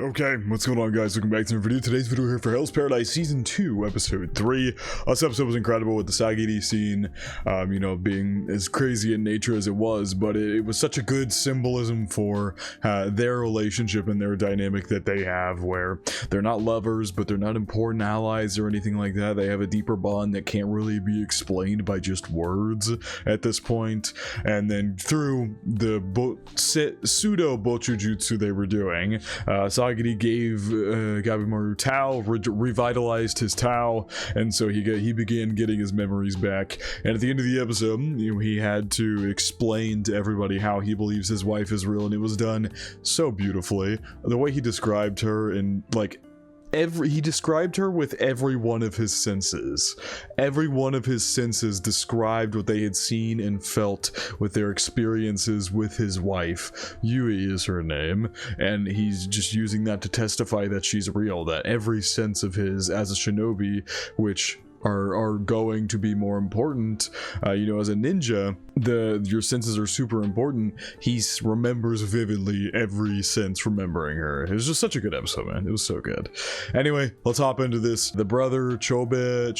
Okay, what's going on, guys? Welcome back to the video. Today's video here for Hell's Paradise Season 2, Episode 3. This episode was incredible with the Sagiri scene, being as crazy in nature as it was, but it was such a good symbolism for their relationship and their dynamic that they have, where they're not lovers, but they're not important allies or anything like that. They have a deeper bond that can't really be explained by just words at this point. And then through the pseudo bochujutsu they were doing, Sagiri gave Gabimaru Tao, revitalized his Tao, and so he began getting his memories back. And at the end of the episode, he had to explain to everybody how he believes his wife is real, and it was done so beautifully. The way he described her, and like he described her with every one of his senses. Every one of his senses described what they had seen and felt with their experiences with his wife. Yui is her name, and he's just using that to testify that she's real, that every sense of his as a shinobi, which are going to be more important, as a ninja, your senses are super important. He remembers vividly every sense, remembering her. It was just such a good episode, man. It was so good. Anyway, let's hop into this. The brother Chobe,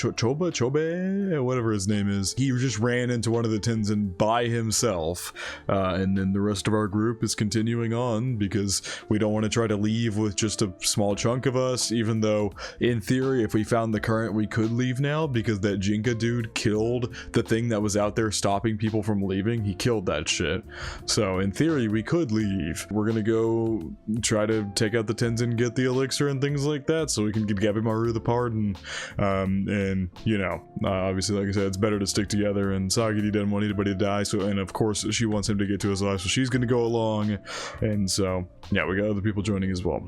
whatever his name is, he just ran into one of the Tenzin by himself, and then the rest of our group is continuing on because we don't want to try to leave with just a small chunk of us, even though in theory if we found the current we could leave now, because that Jinka dude killed the thing that was out there stopping people from leaving. He killed that shit. So in theory we could leave. We're gonna go try to take out the Tenzin, get the elixir and things like that, so we can give Gabimaru the pardon. Obviously, like I said, it's better to stick together, and Sagiri doesn't want anybody to die, so, and of course she wants him to get to his life, so she's gonna go along. And so yeah, we got other people joining as well.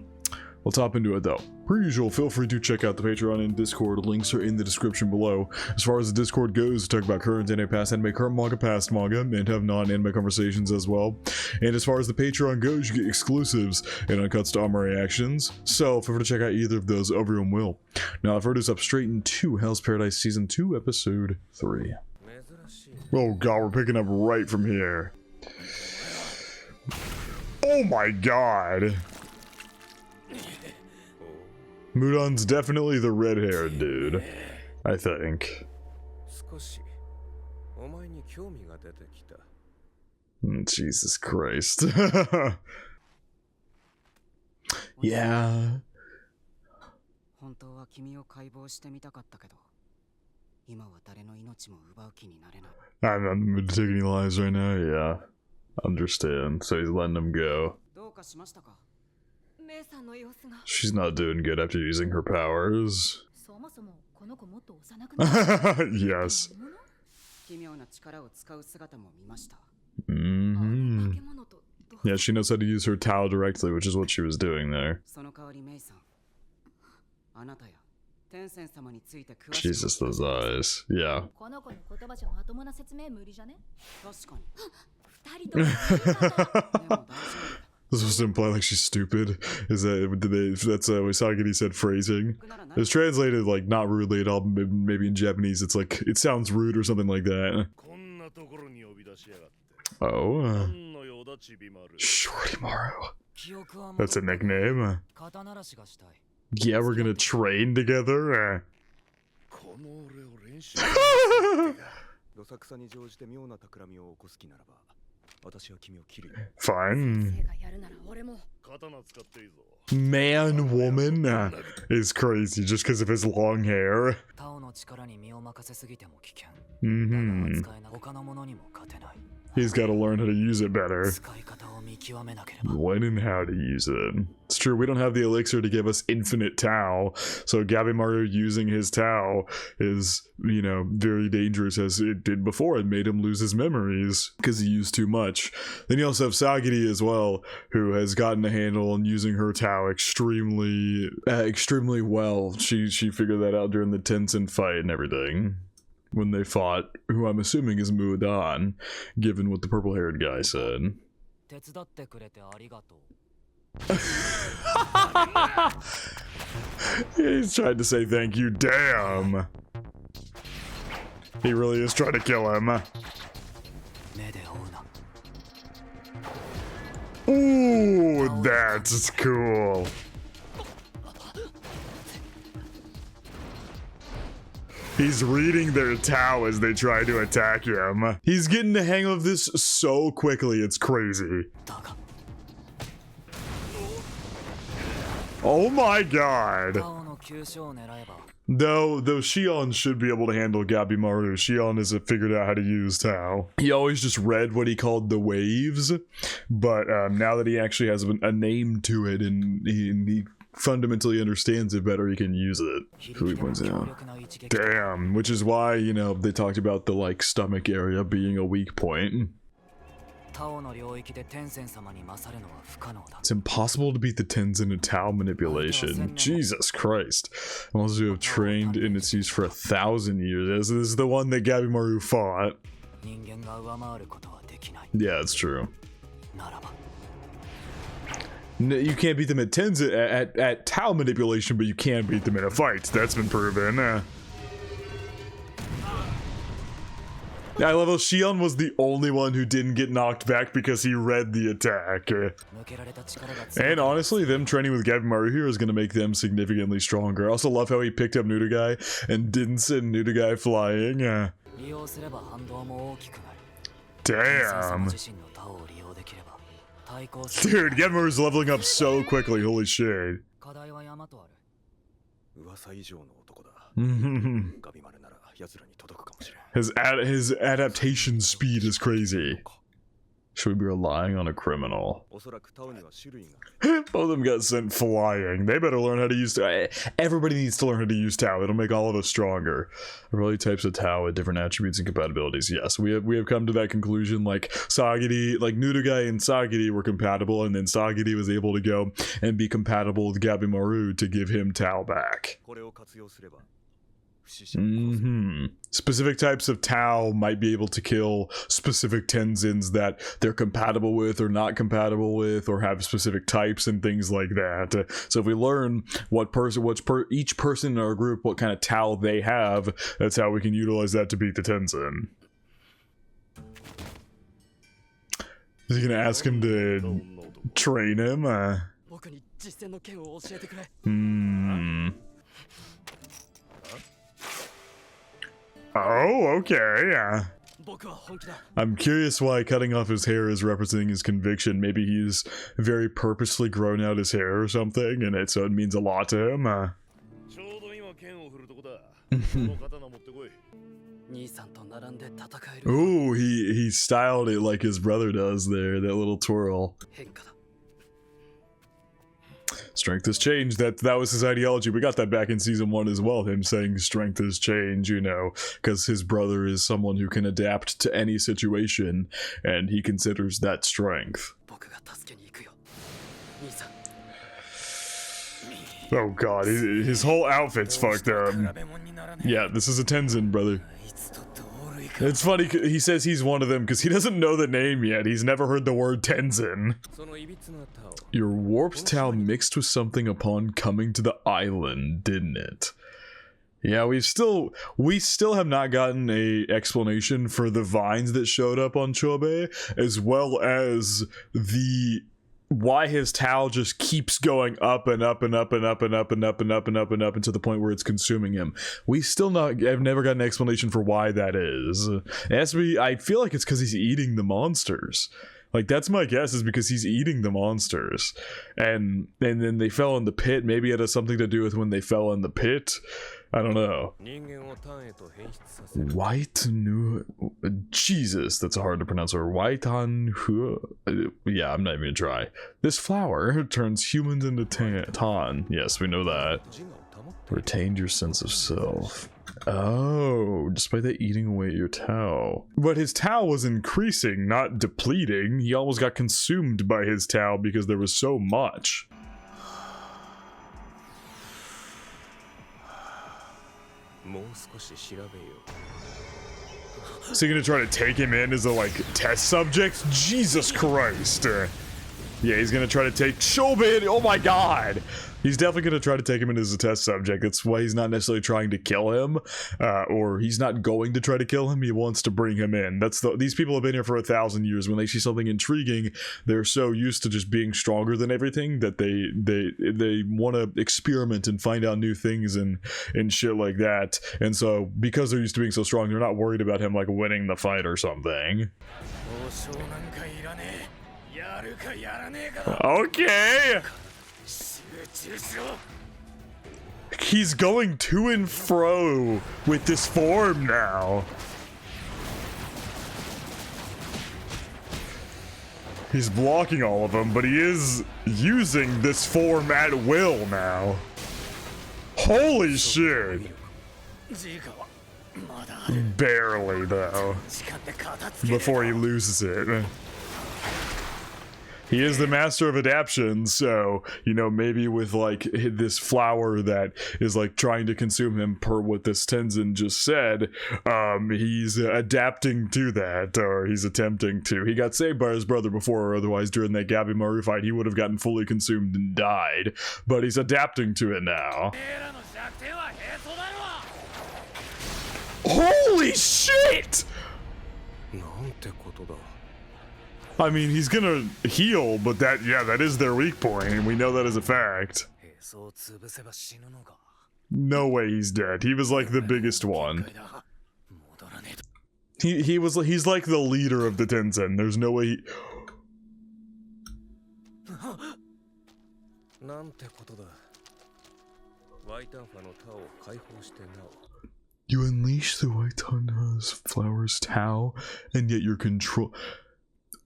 Let's hop into it though. Per usual, feel free to check out the Patreon and Discord. Links are in the description below. As far as the Discord goes, we talk about current anime, past anime, current manga, past manga, and have non-anime conversations as well. And as far as the Patreon goes, you get exclusives and uncuts to all my reactions. So feel free to check out either of those. Everyone will. Now I've heard us up straight into Hell's Paradise Season 2, Episode 3. Oh god, we're picking up right from here. Oh my god. Mudan's definitely the red-haired dude, I think. Jesus Christ. Yeah. I'm not in the mood to take any lives right now, yeah. Understand, so he's letting them go. She's not doing good after using her powers. Yes. Yeah, she knows how to use her Tao directly, which is what she was doing there. Jesus, those eyes. Yeah. This was to imply like she's stupid. Is that that's what Sagiri said phrasing. It's translated like not rudely at all. Maybe in Japanese it's like it sounds rude or something like that. Oh, Shortymaru. That's a nickname. Yeah, we're gonna train together. Fine. Man, woman is crazy just because of his long hair. He's got to learn how to use it better. When and how to use it. It's true, we don't have the elixir to give us infinite Tao, so Gabimaru using his Tao is, very dangerous, as it did before. It made him lose his memories because he used too much. Then you also have Sagiri as well, who has gotten a handle on using her Tao extremely well. She figured that out during the Tenzin fight and everything. When they fought, who I'm assuming is Mudan, given what the purple-haired guy said. He's trying to say thank you, damn! He really is trying to kill him. Ooh, that's cool. He's reading their Tao as they try to attack him. He's getting the hang of this so quickly, it's crazy. Oh my god. Though Shion should be able to handle Gabimaru. Shion has figured out how to use Tao. He always just read what he called the waves, but now that he actually has a name to it and he fundamentally understands it better, he can use it. Fui points out. Damn, which is why, you know, they talked about the like stomach area being a weak point. It's impossible to beat the Tenzin in Tao manipulation. Jesus Christ. Unless you have trained in its use for 1,000 years. This is the one that Gabimaru fought. Yeah, it's true. No, you can't beat them at Tenzin at Tao manipulation, but you can beat them in a fight. That's been proven. I love how Shion was the only one who didn't get knocked back because he read the attack. And honestly, them training with Gabimaru here is going to make them significantly stronger. I also love how he picked up Nudagai and didn't send Nudagai flying. Damn. Dude, Gabimaru's leveling up so quickly, holy shit. His adaptation speed is crazy. Should we be relying on a criminal? Both of them got sent flying. They better learn how to use Tao. Everybody needs to learn how to use Tao. It'll make all of us stronger. Really types of Tao with different attributes and compatibilities. Yes, we have come to that conclusion. Like Sagiri, like Nudagai and Sagiri were compatible, and then Sagiri was able to go and be compatible with Gabimaru to give him Tao back. Specific types of Tao might be able to kill specific Tenzins that they're compatible with or not compatible with, or have specific types and things like that. So if we learn each person in our group, what kind of Tao they have, that's how we can utilize that to beat the Tenzin. Is he gonna ask him to train him? Oh, okay. I'm curious why cutting off his hair is representing his conviction. Maybe he's very purposely grown out his hair or something, and so it means a lot to him. Ooh, he styled it like his brother does there, that little twirl. Strength has changed. That was his ideology. We got that back in season 1 as well. Him saying strength has changed, you know, because his brother is someone who can adapt to any situation, and he considers that strength. Oh god, his whole outfit's fucked up. Yeah, this is a Tenzin, brother. It's funny, he says he's one of them because he doesn't know the name yet. He's never heard the word Tenzin. Your warped Tao mixed with something upon coming to the island, didn't it? Yeah, we still have not gotten a explanation for the vines that showed up on Chobe, as well as why his Tao just keeps going up and up and up and up and up and up and up and up and up to the point where it's consuming him. I've never got an explanation for why that is. It has to be, I feel like it's because he's eating the monsters. Like, that's my guess, is because he's eating the monsters. And then they fell in the pit. Maybe it has something to do with when they fell in the pit. I don't know. Jesus, that's hard to pronounce. Or yeah, I'm not even gonna try. This flower turns humans into Tan. Yes, we know that. Retained your sense of self. Oh, despite that eating away your Tao. But his Tao was increasing, not depleting. He almost got consumed by his Tao because there was so much. So you're gonna try to take him in as a, like, test subject? Jesus Christ! Yeah, he's gonna try to take Shobin. Oh my god. He's definitely gonna try to take him in as a test subject. That's why he's not necessarily trying to kill him, or he's not going to try to kill him. He wants to bring him in. These people have been here for 1,000 years. When they see something intriguing, they're so used to just being stronger than everything that they want to experiment and find out new things and shit like that. And so because they're used to being so strong, they're not worried about him like winning the fight or something. Okay. He's going to and fro with this form now. He's blocking all of them, but he is using this form at will now. Holy shit. Barely, though. Before he loses it. He is the master of adaptation, so, you know, maybe with, like, this flower that is, like, trying to consume him per what this Tenzin just said, he's adapting to that, or he's attempting to. He got saved by his brother before, or otherwise during that Gabimaru fight, he would have gotten fully consumed and died. But he's adapting to it now. Holy shit! I mean, he's gonna heal, but that is their weak point, and we know that as a fact. No way he's dead. He was like the biggest one. He's like the leader of the Tenzin. There's no way he... You unleash the White Tanha's Flower's Tao, and yet you're control...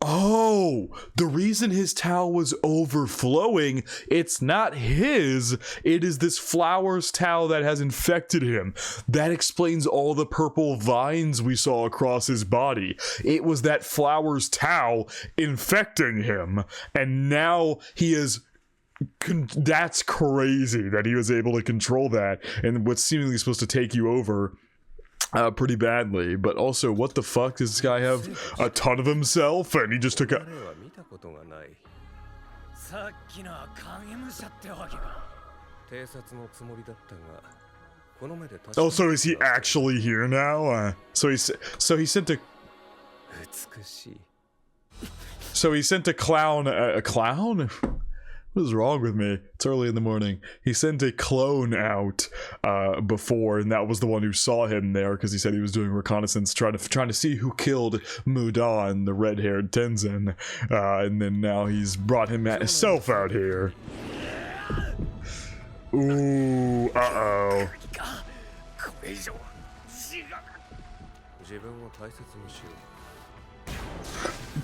Oh, the reason his Tao was overflowing, it's not his, it is this flower's Tao that has infected him. That explains all the purple vines we saw across his body. It was that flower's Tao infecting him, and now he is... That's crazy that he was able to control that, and what's seemingly supposed to take you over pretty badly. But also, what the fuck, does this guy have a ton of himself and he just took a... Oh, so is he actually here now? So he sent a clown, a clown? What is wrong with me? It's early in the morning. He sent a clone out before, and that was the one who saw him there because he said he was doing reconnaissance, trying to see who killed Mudan, the red-haired Tenzin, and then now he's brought himself out here. Ooh, uh-oh.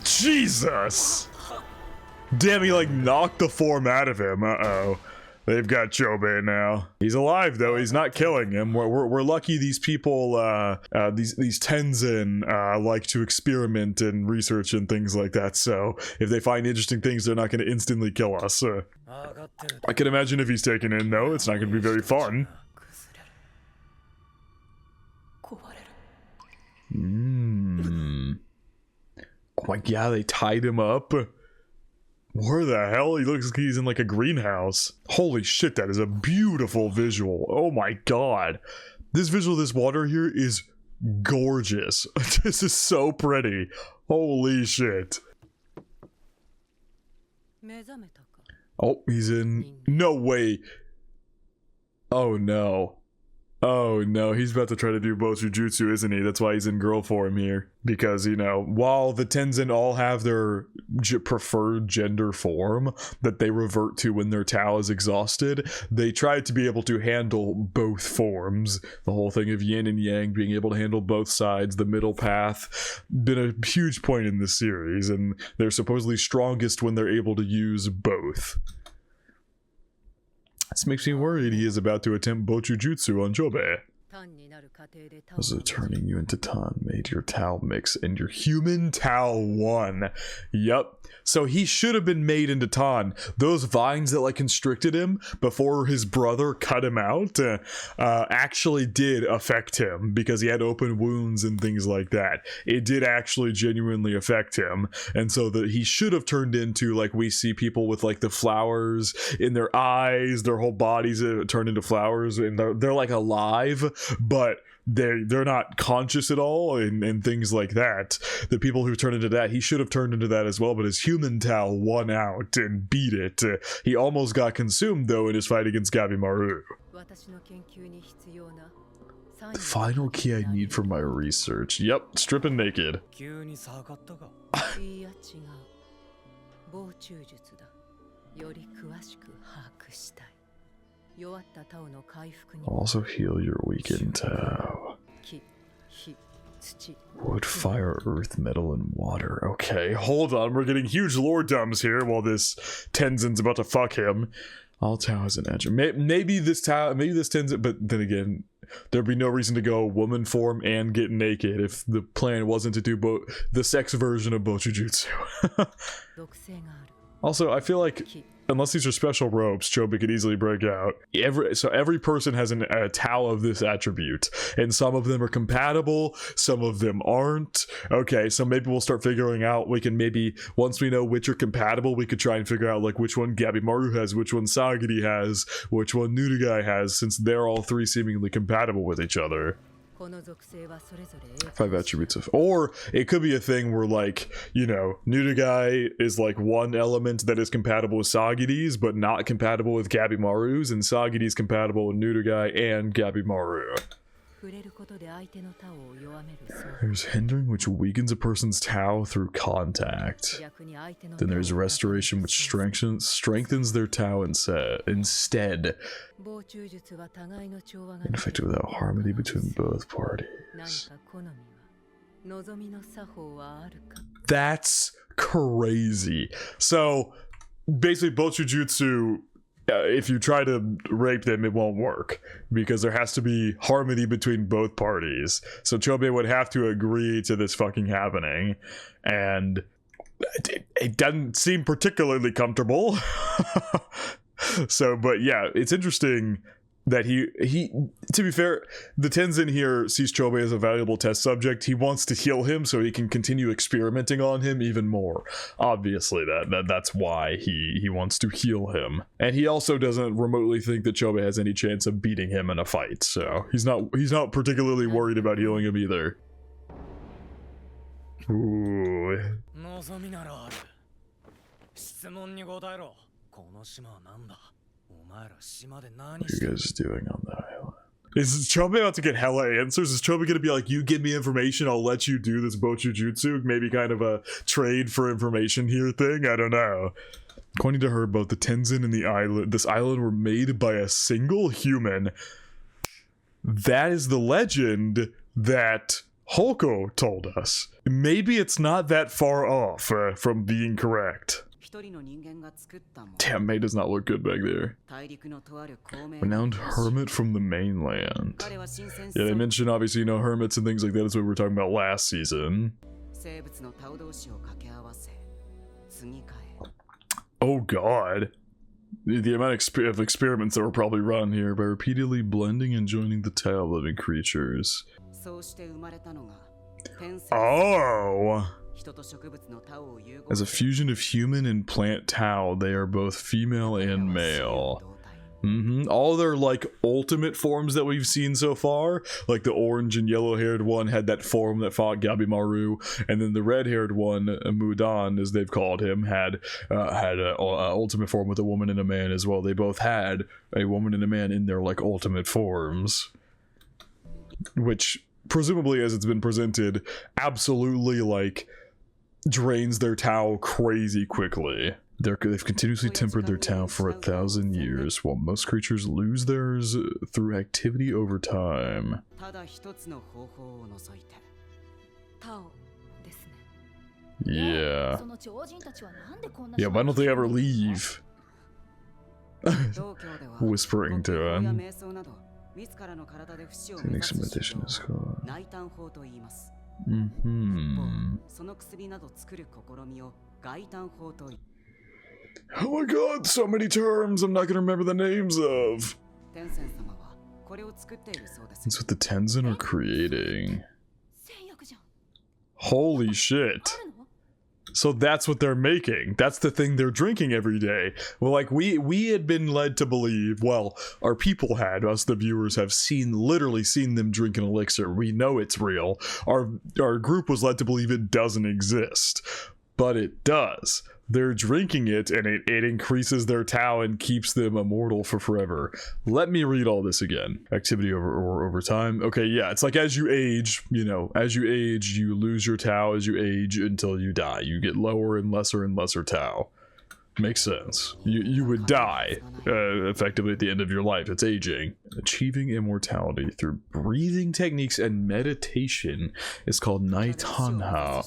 Jesus! Damn, he like knocked the form out of him. Uh-oh. They've got Chobe now. He's alive though. He's not killing him. We're lucky these people, these Tenzin, like to experiment and research and things like that. So if they find interesting things, they're not going to instantly kill us. I can imagine if he's taken in though, it's not going to be very fun. Oh my god, they tied him up. Where the hell? He looks like he's in like a greenhouse. Holy shit, that is a beautiful visual. Oh my god. This visual of this water here is gorgeous. This is so pretty. Holy shit. Oh, he's in... No way. Oh no. Oh no, he's about to try to do Bojujutsu, isn't he? That's why he's in girl form here. Because, you know, while the Tenzin all have their preferred gender form that they revert to when their Tao is exhausted, they try to be able to handle both forms. The whole thing of yin and yang, being able to handle both sides, the middle path, been a huge point in this series, and they're supposedly strongest when they're able to use both. This makes me worried he is about to attempt Bojujutsu on Chobe. Also turning you into Tan made your Tao mix and your human Tao one. Yep. So he should have been made into Tan. Those vines that like constricted him before his brother cut him out actually did affect him because he had open wounds and things like that. It did actually genuinely affect him. And so that he should have turned into like we see people with like the flowers in their eyes, their whole bodies turn into flowers and they're like alive, but they're not conscious at all and things like that. The people who turn into that, he should have turned into that as well, but his human Tao won out and beat it. He almost got consumed though in his fight against Gabimaru. The final key I need for my research. Yep, stripping naked. Also heal your weakened Tao. Wood, fire, earth, metal, and water. Okay, hold on. We're getting huge lore dumps here while this Tenzin's about to fuck him. All Tao has an edge. Maybe this Tenzin, but then again, there'd be no reason to go woman form and get naked if the plan wasn't to do the sex version of Bojujutsu. Also, I feel like unless these are special ropes, Chobi could easily break out. Every person has a Tao of this attribute, and some of them are compatible, some of them aren't. Okay, so maybe we'll start figuring out. We can maybe, once we know which are compatible, we could try and figure out like which one Gabimaru has, which one Sagiri has, which one Nurugai has, since they're all three seemingly compatible with each other. 5 attributes of, or it could be a thing where like, you know, Nurugai is like one element that is compatible with Sagiri's but not compatible with Gabimaru's, and Sagiri's compatible with Nurugai and Gabimaru. There's hindering, which weakens a person's Tao through contact. Then there's restoration, which strengthens their Tao instead. Ineffective without harmony between both parties. That's crazy. So basically, Bojujutsu, if you try to rape them, it won't work because there has to be harmony between both parties. So Chobe would have to agree to this fucking happening, and it doesn't seem particularly comfortable. So, but yeah, it's interesting that he to be fair, the Tenzin here sees Chobe as a valuable test subject. He wants to heal him so he can continue experimenting on him even more. Obviously that's why he wants to heal him. And he also doesn't remotely think that Chobe has any chance of beating him in a fight. So he's not particularly worried about healing him either. Ooh. What are you guys doing on the island? Is Chobe about to get hella answers? Is Chobe gonna be like, you give me information, I'll let you do this Bojujutsu? Maybe kind of a trade for information here thing? I don't know. According to her, both the Tenzin and this island were made by a single human. That is the legend that HOKO told us. Maybe it's not that far off from being correct. Damn, Mei does not look good back there. Renowned hermit from the mainland. Yeah, they mentioned obviously, you know, hermits and things like that is what we were talking about last season. Oh god. The amount of experiments that were probably run here by repeatedly blending and joining the Tao of living creatures. Oh! As a fusion of human and plant Tao, they are both female and male. All their like ultimate forms that we've seen so far, like the orange and yellow haired one had that form that fought Gabimaru, and then the red haired one, Mudan as they've called him, had an ultimate form with a woman and a man as well. They both had a woman and a man in their like ultimate forms, which presumably, as it's been presented, absolutely like drains their Tao crazy quickly. They've continuously tempered their Tao for 1,000 years, while most creatures lose theirs through activity over time. Yeah. Yeah, why don't they ever leave? Whispering to him. Techniques of meditation is called. Oh my god, so many terms I'm not gonna remember the names of. That's what the Tenzin are creating. Holy shit. So that's what they're making. That's the thing they're drinking every day. Well, like we had been led to believe, well, our people had, us the viewers have literally seen them drink an elixir. We know it's real. Our group was led to believe it doesn't exist. But it does. They're drinking it, and it increases their Tao and keeps them immortal for forever. Let me read all this again. Activity over time. Okay, yeah, it's like as you age, as you age, you lose your Tao as you age until you die. You get lower and lesser Tao. Makes sense. You would die, effectively at the end of your life. It's aging. Achieving immortality through breathing techniques and meditation is called Naitanho.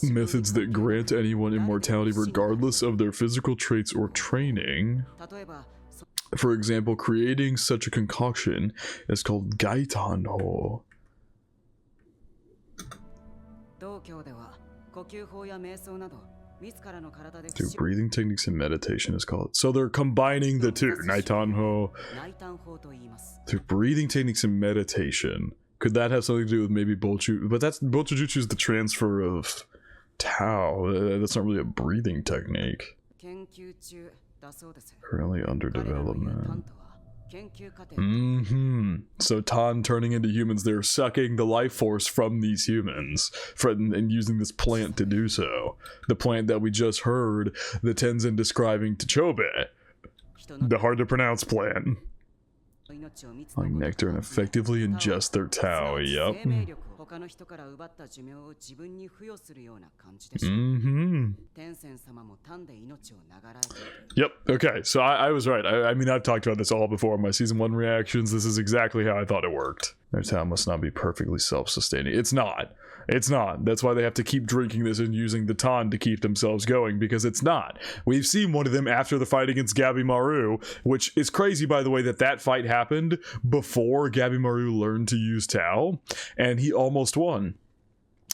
Methods that grant anyone immortality regardless of their physical traits or training. For example, creating such a concoction is called Gaitanho. Through breathing techniques and meditation is called. So they're combining the two. Naitanho. Through breathing techniques and meditation. Could that have something to do with maybe Bolchu? But Bolchujutsu is the transfer of Tao. That's not really a breathing technique. Currently under development. So Tan turning into humans, they're sucking the life force from these humans and using this plant to do so. The plant that we just heard the Tenzin describing to Chobe. The hard to pronounce plant. Like nectar and effectively ingest their Tao. Yep. Yep. Okay, so I was right. I mean, I've talked about this all before in my season 1 reactions. This is exactly how I thought it worked. Their Tao must not be perfectly self-sustaining. It's not. It's not. That's why they have to keep drinking this and using the Tan to keep themselves going, because it's not. We've seen one of them after the fight against Gabimaru, which is crazy, by the way, that fight happened before Gabimaru learned to use Tao, and he almost won.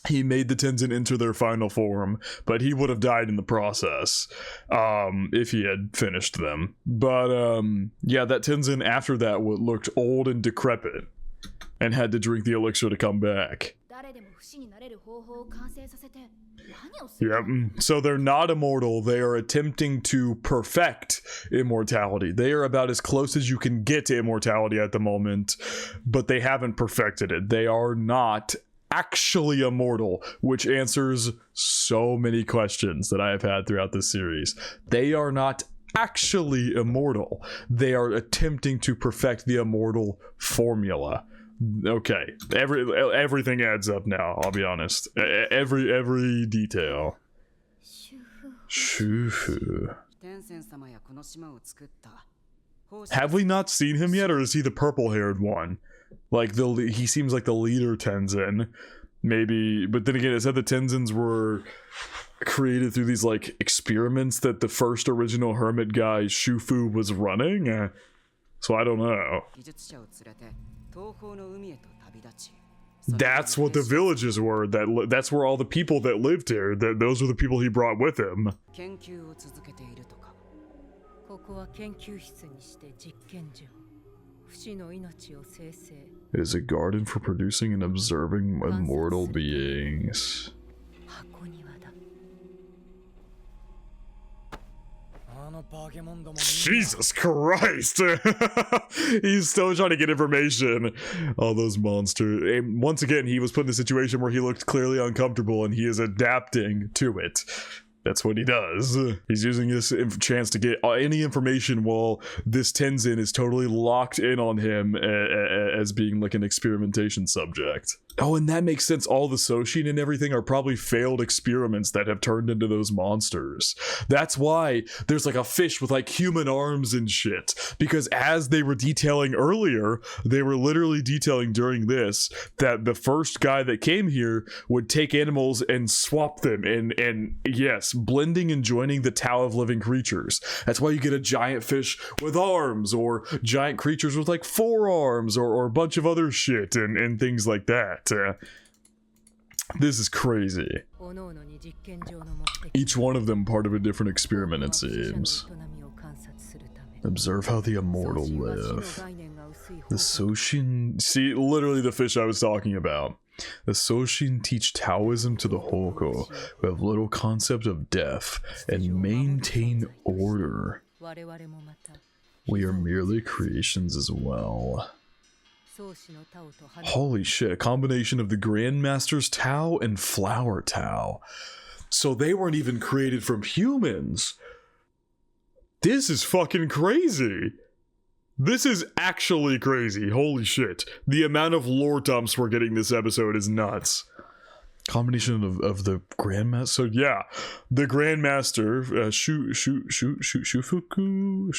He made the Tenzin enter their final form, but he would have died in the process if he had finished them. But yeah, that Tenzin after that looked old and decrepit and had to drink the elixir to come back. Yep. So they're not immortal. They are attempting to perfect immortality. They are about as close as you can get to immortality at the moment, but they haven't perfected it. They are not actually immortal, which answers so many questions that I have had throughout this series. They are not actually immortal. They are attempting to perfect the immortal formula. Okay, everything adds up now, I'll be honest. Every detail. Shufu. Have we not seen him yet, or is he the purple-haired one? Like, he seems like the leader Tenzin. Maybe, but then again, it said the Tenzins were created through these, like, experiments that the first original hermit guy, Shufu, was running? So I don't know. That's what the villages were. That's where all the people that lived here, those were the people he brought with him. It is a garden for producing and observing immortal beings. Jesus Christ! He's still trying to get information. All those monsters. And once again, he was put in a situation where he looked clearly uncomfortable, and he is adapting to it. That's what he does. He's using this chance to get any information while this Tenzin is totally locked in on him as being like an experimentation subject. Oh, and that makes sense. All the Soshin and everything are probably failed experiments that have turned into those monsters. That's why there's like a fish with like human arms and shit. Because as they were detailing earlier, they were literally detailing during this that the first guy that came here would take animals and swap them. And yes, blending and joining the Tao of living creatures. That's why you get a giant fish with arms, or giant creatures with like 4 arms, or a bunch of other shit and things like that. This is crazy. Each one of them part of a different experiment, it seems. Observe how the immortal live. The Soshin... See, literally the fish I was talking about. The Soshin teach Taoism to the HOKO, who have little concept of death, and maintain order. We are merely creations as well. Holy shit, a combination of the Grandmaster's Tao and Flower Tao. So they weren't even created from humans. This is fucking crazy. This is actually crazy. Holy shit. The amount of lore dumps we're getting this episode is nuts. Combination of the Grandmaster. So yeah, the Grandmaster, Shufuku,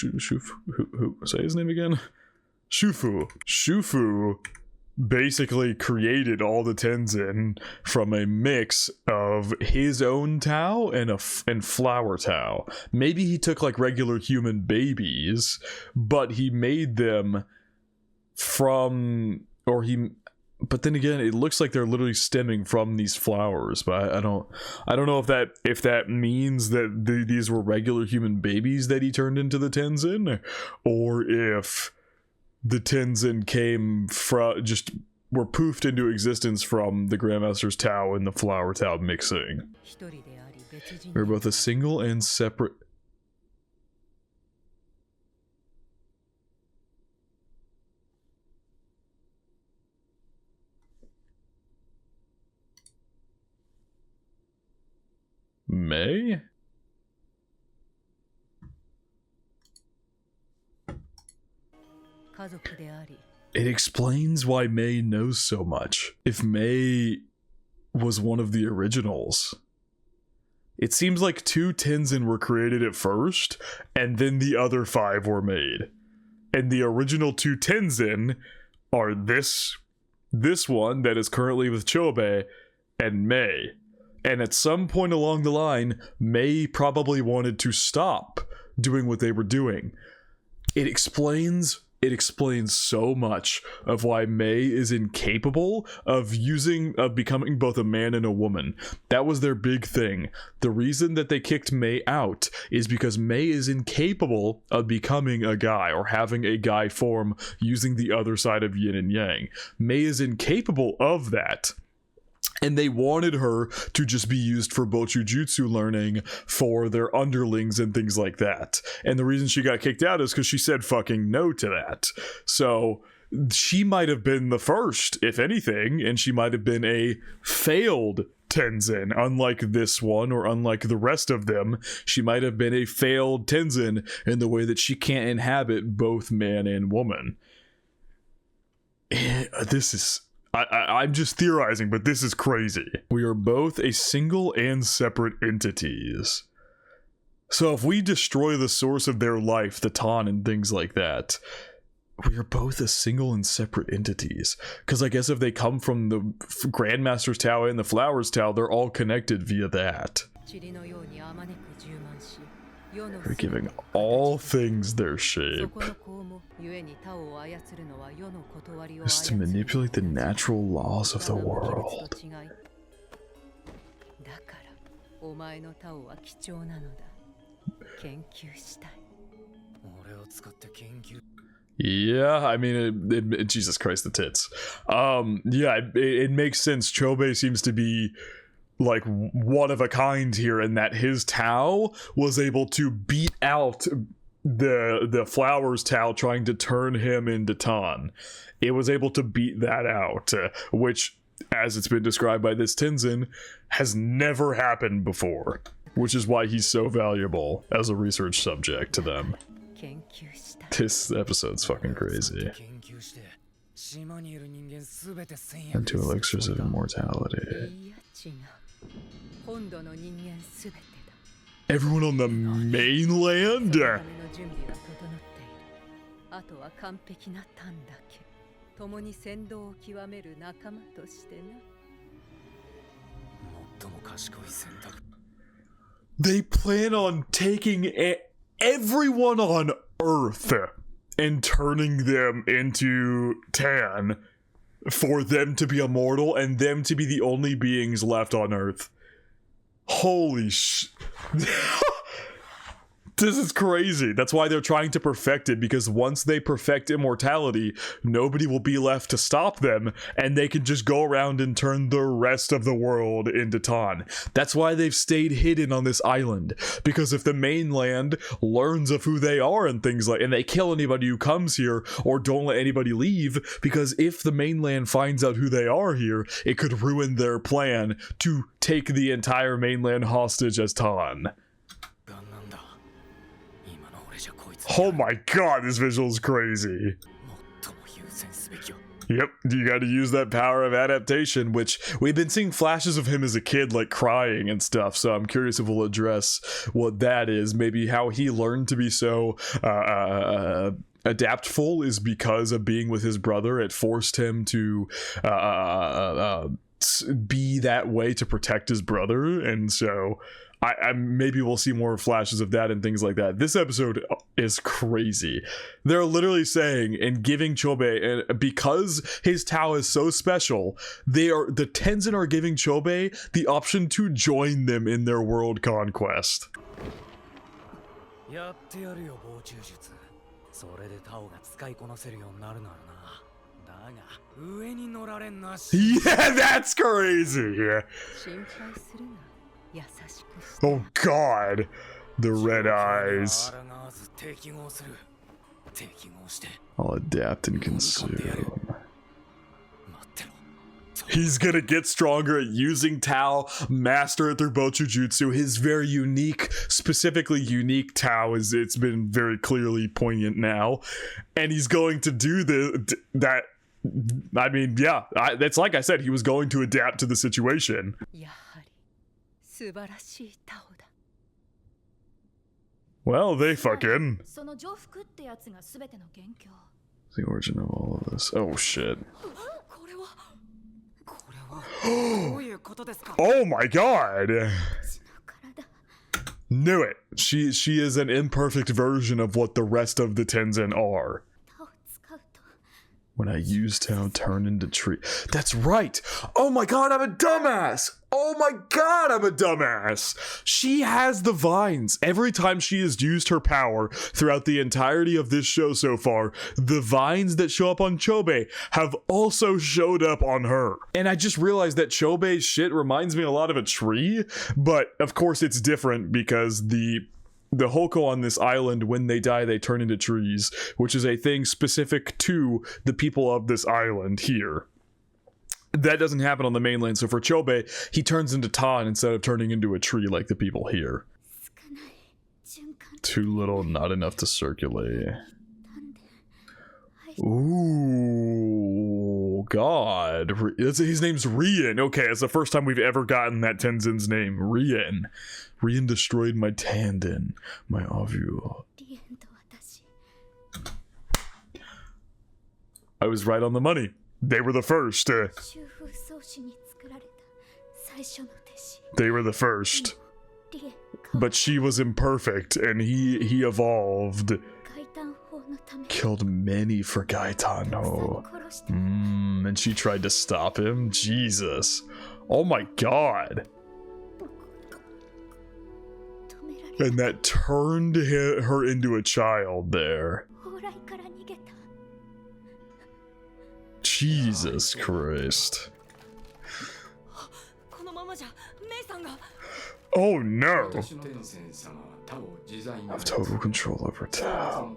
say his name again? Shufu basically created all the Tenzin from a mix of his own Tao and Flower Tao. Maybe he took like regular human babies, but he made them from, but then again, it looks like they're literally stemming from these flowers. But I don't know if that means that these were regular human babies that he turned into the Tenzin, or if the Tenzin came from, just were poofed into existence from the Grandmaster's Tao and the Flower Tao mixing. We're both a single and separate... MEI? It explains why MEI knows so much. If MEI was one of the originals. It seems like 2 Tenzin were created at first, and then the other 5 were made. And the original 2 Tenzin are this one that is currently with Chobei, and MEI. And at some point along the line, MEI probably wanted to stop doing what they were doing. It explains so much of why MEI is incapable of becoming both a man and a woman. That was their big thing. The reason that they kicked MEI out is because MEI is incapable of becoming a guy or having a guy form using the other side of yin and yang. MEI is incapable of that. And they wanted her to just be used for Bochujutsu learning for their underlings and things like that. And the reason she got kicked out is because she said fucking no to that. So she might have been the first, if anything, and she might have been a failed Tenzin. Unlike this one, or unlike the rest of them, she might have been a failed Tenzin in the way that she can't inhabit both man and woman. This is... I'm just theorizing, but this is crazy. We are both a single and separate entities. So if we destroy the source of their life, the Tan and things like that, we are both a single and separate entities. Because I guess if they come from the Grandmaster's Tao and the Flower's Tao, they're all connected via that. We're giving all things their shape. Is to manipulate the natural laws of the world. Yeah, I mean, Jesus Christ, the tits. Yeah, it makes sense. Chobei seems to be like one of a kind here, in that his Tao was able to beat out the Flower's Tao trying to turn him into Tan. It was able to beat that out, which, as it's been described by this Tenzin, has never happened before, which is why he's so valuable as a research subject to them. This episode's fucking crazy. And 2 elixirs of immortality. Everyone on the mainland? They plan on taking everyone on Earth and turning them into tan for them to be immortal and them to be the only beings left on Earth. Holy sh... This is crazy. That's why they're trying to perfect it, because once they perfect immortality, nobody will be left to stop them, and they can just go around and turn the rest of the world into Tan. That's why they've stayed hidden on this island, because if the mainland learns of who they are and things like, and they kill anybody who comes here, or don't let anybody leave, because if the mainland finds out who they are here, it could ruin their plan to take the entire mainland hostage as Tan. Oh my god, this visual is crazy. Yep, you gotta use that power of adaptation, which we've been seeing flashes of him as a kid, like crying and stuff, so I'm curious if we'll address what that is. Maybe how he learned to be so adaptful is because of being with his brother. It forced him to be that way to protect his brother, and so I maybe we'll see more flashes of that and things like that. This episode is crazy. They're literally saying and giving Chobei, and because his Tao is so special, the Tenzin are giving Chobei the option to join them in their world conquest. Yeah, that's crazy. Oh god, the red eyes. I'll adapt and consume. He's gonna get stronger at using Tao, master it through Bochujutsu. His very unique, specifically unique Tao it's been very clearly poignant now. And he's going to do that. I mean, yeah, it's like I said, he was going to adapt to the situation. Well, they fucking... The origin of all of this. Oh, shit. Oh my god! Knew it! She is an imperfect version of what the rest of the Tenzin are. When I use Tao, turn into tree. That's right! Oh my god, I'm a dumbass! Oh my god, I'm a dumbass! She has the vines. Every time she has used her power throughout the entirety of this show so far, the vines that show up on Chobei have also showed up on her. And I just realized that Chobei's shit reminds me a lot of a tree, but of course it's different because the HOKO on this island, when they die, they turn into trees, which is a thing specific to the people of this island here. That doesn't happen on the mainland, so for Chobei, he turns into Tan instead of turning into a tree like the people here. Too little, not enough to circulate. Ooh, God. His name's Rien. Okay, it's the first time we've ever gotten that Tenzin's name. Rien. Rien destroyed my tendon, my ovule. I was right on the money. They were the first. They were the first. But she was imperfect, and he evolved. Killed many for Gaetano. And she tried to stop him? Jesus. Oh my god. And that turned her into a child there. Jesus Christ. Oh no! I have total control over Tao.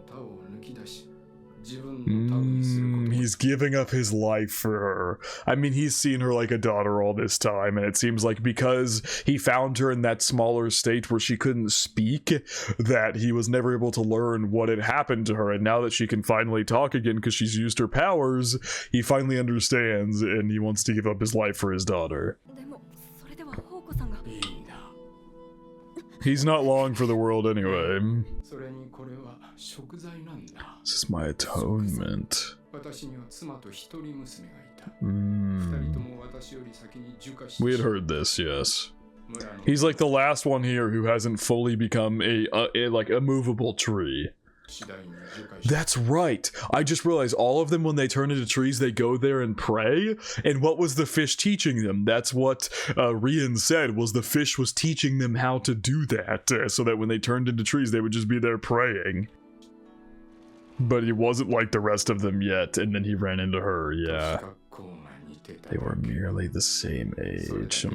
He's giving up his life for her. I mean, he's seen her like a daughter all this time, and it seems like because he found her in that smaller state where she couldn't speak, that he was never able to learn what had happened to her, and now that she can finally talk again because she's used her powers, he finally understands, and he wants to give up his life for his daughter. He's not long for the world anyway. This is my atonement. We had heard this, yes. He's like the last one here who hasn't fully become a movable tree. That's right. I just realized all of them, when they turn into trees, they go there and pray. And what was the fish teaching them? That's what Rian said, was the fish was teaching them how to do that, so that when they turned into trees, they would just be there praying. But he wasn't like the rest of them yet, and then he ran into her, yeah. They were merely the same age.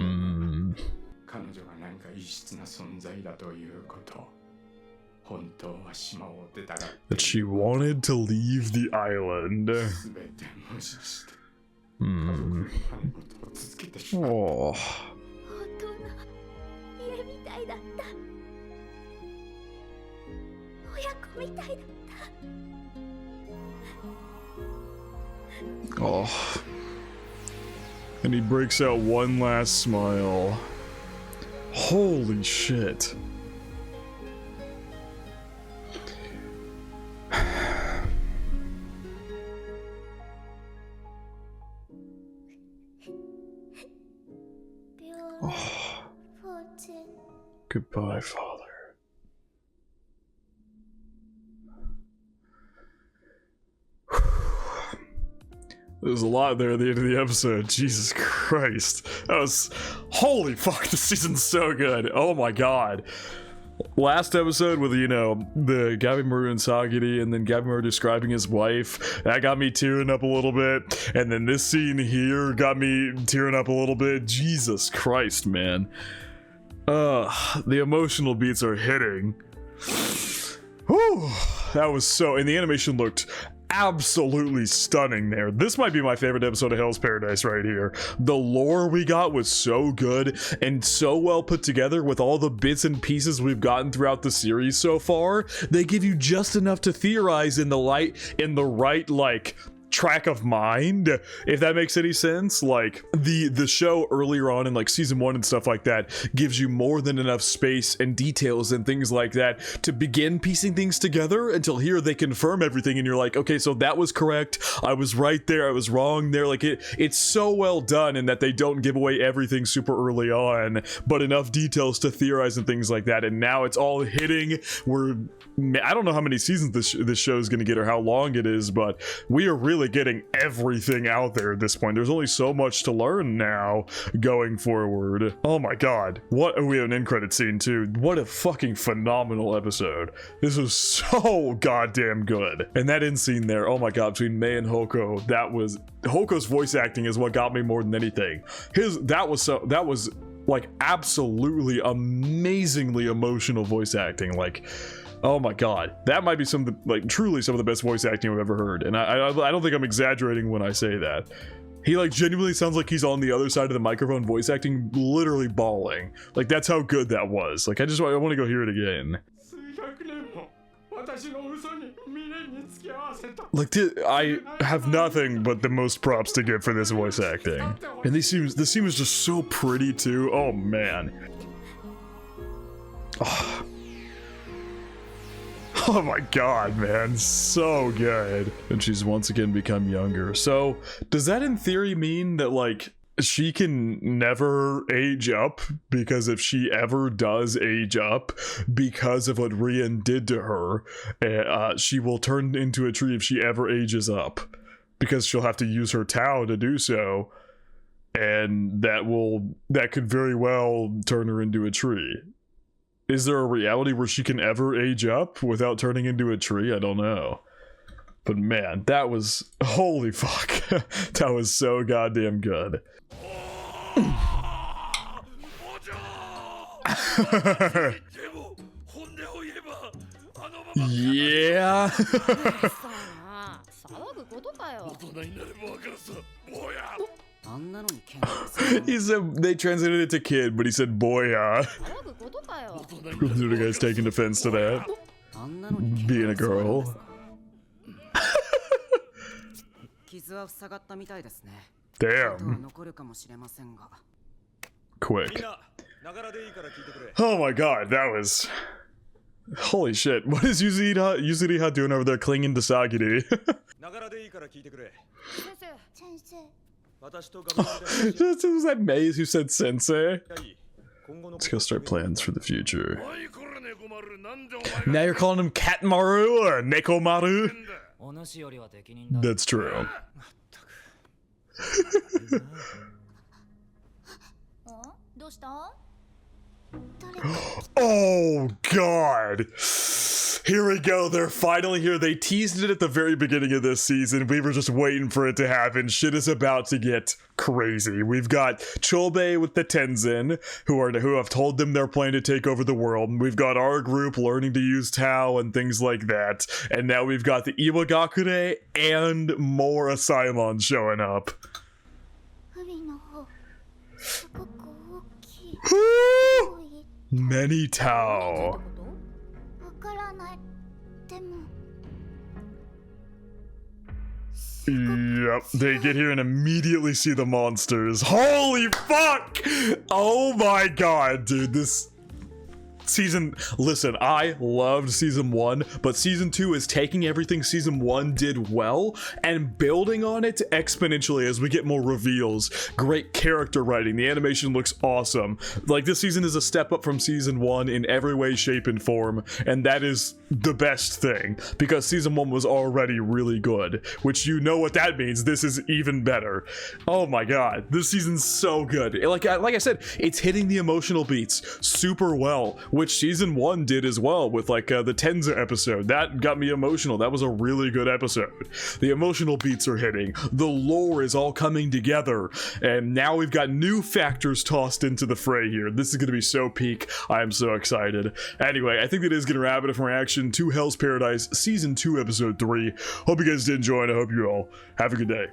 That she wanted to leave the island. Oh. Oh. And he breaks out one last smile. Holy shit. Oh. Goodbye, Father. There's a lot there at the end of the episode. Jesus Christ. That was... Holy fuck, this season's so good. Oh my god. Last episode with, you know, the Gabimaru and Sagiri, and then Gabimaru describing his wife, that got me tearing up a little bit. And then this scene here got me tearing up a little bit. Jesus Christ, man. The emotional beats are hitting. Whew. That was so... And the animation looked absolutely stunning there. This might be my favorite episode of Hell's Paradise right here. The lore we got was so good and so well put together with all the bits and pieces we've gotten throughout the series so far. They give you just enough to theorize in the right, like, track of mind, if that makes any sense. Like, the show earlier on in like season 1 and stuff like that gives you more than enough space and details and things like that to begin piecing things together, until here they confirm everything and you're like, okay, so that was correct, I was right there, I was wrong there. Like, it's so well done in that they don't give away everything super early on, but enough details to theorize and things like that. And now it's all hitting. I don't know how many seasons this show is going to get or how long it is, but we are really getting everything out there at this point. There's only so much to learn now going forward. Oh my god. We have an end credit scene too. What a fucking phenomenal episode. This was so goddamn good. And that end scene there, oh my god, between MEI and HOKO, HOKO's voice acting is what got me more than anything. That was like absolutely amazingly emotional voice acting. Like, oh my god, that might be truly some of the best voice acting I've ever heard. And I don't think I'm exaggerating when I say that. He like genuinely sounds like he's on the other side of the microphone voice acting, literally bawling. Like, that's how good that was. Like, I want to go hear it again. Like, I have nothing but the most props to give for this voice acting. And this scene was just so pretty too. Oh man. Oh. Oh my god, man, so good. And she's once again become younger. So, does that in theory mean that, like, she can never age up? Because if she ever does age up because of what Rian did to her, she will turn into a tree if she ever ages up. Because she'll have to use her Tao to do so. And that could very well turn her into a tree. Is there a reality where she can ever age up without turning into a tree? I don't know. But man, that was... Holy fuck. That was so goddamn good. Yeah. He said, they translated it to kid, but he said boya. The guy's taking offense to that. Being a girl. Damn. Quick. Oh my god, that was... Holy shit, what is Yuzuriha doing over there clinging to Sagiri? Was that MEI who said sensei? Let's go start plans for the future. Now you're calling him Katmaru or Nekomaru? That's true. Oh god! Here we go, they're finally here. They teased it at the very beginning of this season. We were just waiting for it to happen. Shit is about to get crazy. We've got Chobe with the Tenzin, who have told them they're planning to take over the world. We've got our group learning to use Tao and things like that. And now we've got the Iwagakure and more Asaemon showing up. Many Tao. Yep, they get here and immediately see the monsters. Holy fuck! Oh my god, dude, this season, listen, I loved season 1, but season 2 is taking everything season 1 did well and building on it exponentially as we get more reveals. Great character writing, the animation looks awesome. Like, this season is a step up from season 1 in every way, shape, and form, and that is the best thing, because season 1 was already really good, which you know what that means. This is even better. Oh my god, this season's so good. Like I said, it's hitting the emotional beats super well, which season 1 did as well with like the Tenza episode. That got me emotional. That was a really good episode. The emotional beats are hitting. The lore is all coming together. And now we've got new factors tossed into the fray here. This is going to be so peak. I am so excited. Anyway, I think that is going to wrap it up from reaction to Hell's Paradise Season 2 Episode 3. Hope you guys did enjoy and I hope you all have a good day.